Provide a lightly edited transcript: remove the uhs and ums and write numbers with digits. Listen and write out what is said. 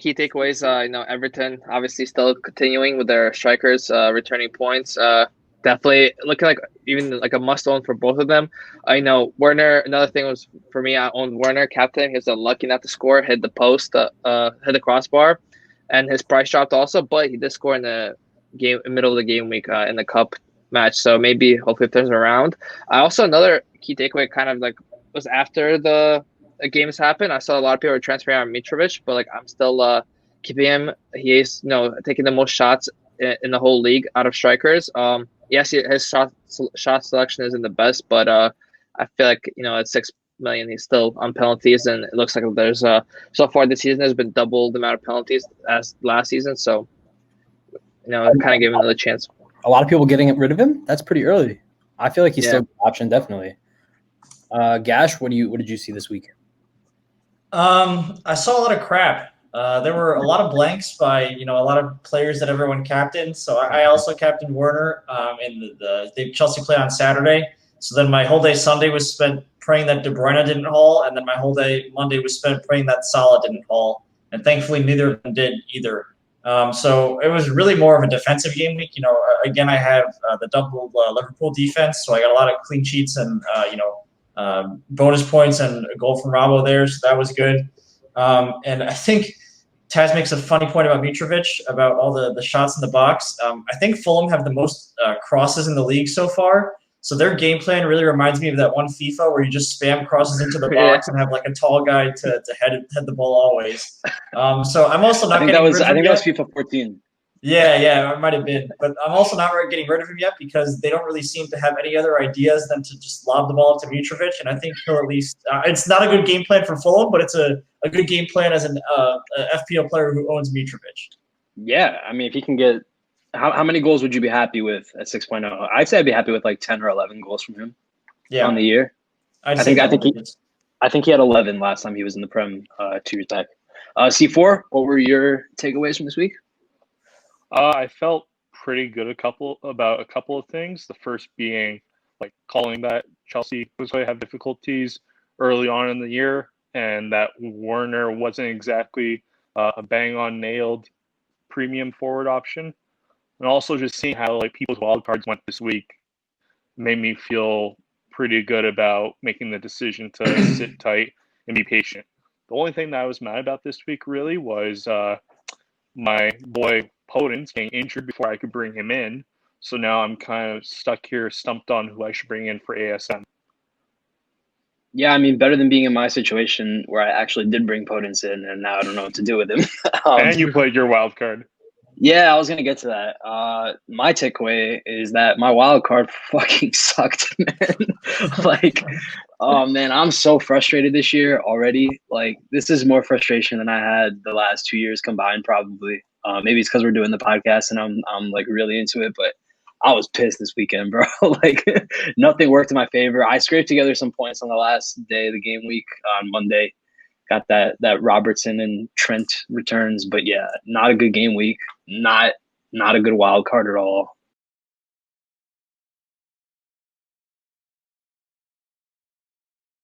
key takeaways. Everton obviously still continuing with their strikers returning points. Definitely looking like even like a must own for both of them. I know Werner. Another thing was for me, I owned Werner captain. He was unlucky not to score, hit the post, hit the crossbar, and his price dropped also. But he did score in the game, middle of the game week in the cup match. So maybe hopefully it turns around. I also another key takeaway kind of like was after the games happened. I saw a lot of people were transferring on Mitrovic, but like I'm still keeping him. He is taking the most shots in the whole league out of strikers. Yes, his shot selection isn't the best, but I feel like at 6 million he's still on penalties, and it looks like there's so far this season has been double the amount of penalties as last season. So kind of give him another chance. A lot of people getting rid of him. That's pretty early. I feel like he's still an option, definitely. Gash, what did you see this week? I saw a lot of crap. There were a lot of blanks by a lot of players that everyone captained. So I also captained Werner in the Chelsea play on Saturday. So then my whole day Sunday was spent praying that De Bruyne didn't haul, and then my whole day Monday was spent praying that Salah didn't haul. And thankfully, neither of them did either. So it was really more of a defensive game week. Again, I have the double Liverpool defense, so I got a lot of clean sheets and bonus points and a goal from Rabo there, so that was good. And I think Tazz makes a funny point about Mitrovic, about all the shots in the box. I think Fulham have the most crosses in the league so far. So their game plan really reminds me of that one FIFA where you just spam crosses into the box and have like a tall guy to head the ball always. So I'm also not getting rid of him I think that was yet. FIFA 14. Yeah, it might have been. But I'm also not getting rid of him yet because they don't really seem to have any other ideas than to just lob the ball up to Mitrovic. And I think he'll at least it's not a good game plan for Fulham, but it's a good game plan as an FPL player who owns Mitrovic. Yeah, I mean, if he can get how many goals would you be happy with at 6.0? I'd say I'd be happy with like 10 or 11 goals from him on the year. I think he had 11 last time he was in the Prem 2 years back. C4, what were your takeaways from this week? I felt pretty good about a couple of things. The first being like calling that Chelsea was going to have difficulties early on in the year, and that Werner wasn't exactly a bang-on nailed premium forward option. And also just seeing how like people's wild cards went this week made me feel pretty good about making the decision to sit tight and be patient. The only thing that I was mad about this week really was my boy Podence getting injured before I could bring him in. So now I'm kind of stuck here, stumped on who I should bring in for ASM. Yeah, I mean, better than being in my situation where I actually did bring Podence in, and now I don't know what to do with him. And you played your wild card. Yeah, I was gonna get to that. My takeaway is that my wild card fucking sucked, man. Like, oh man, I'm so frustrated this year already. Like, this is more frustration than I had the last 2 years combined, probably. Maybe it's because we're doing the podcast and I'm like really into it, but I was pissed this weekend, bro. Like, nothing worked in my favor. I scraped together some points on the last day of the game week on Monday. Got that Robertson and Trent returns, but yeah, not a good game week. Not a good wild card at all.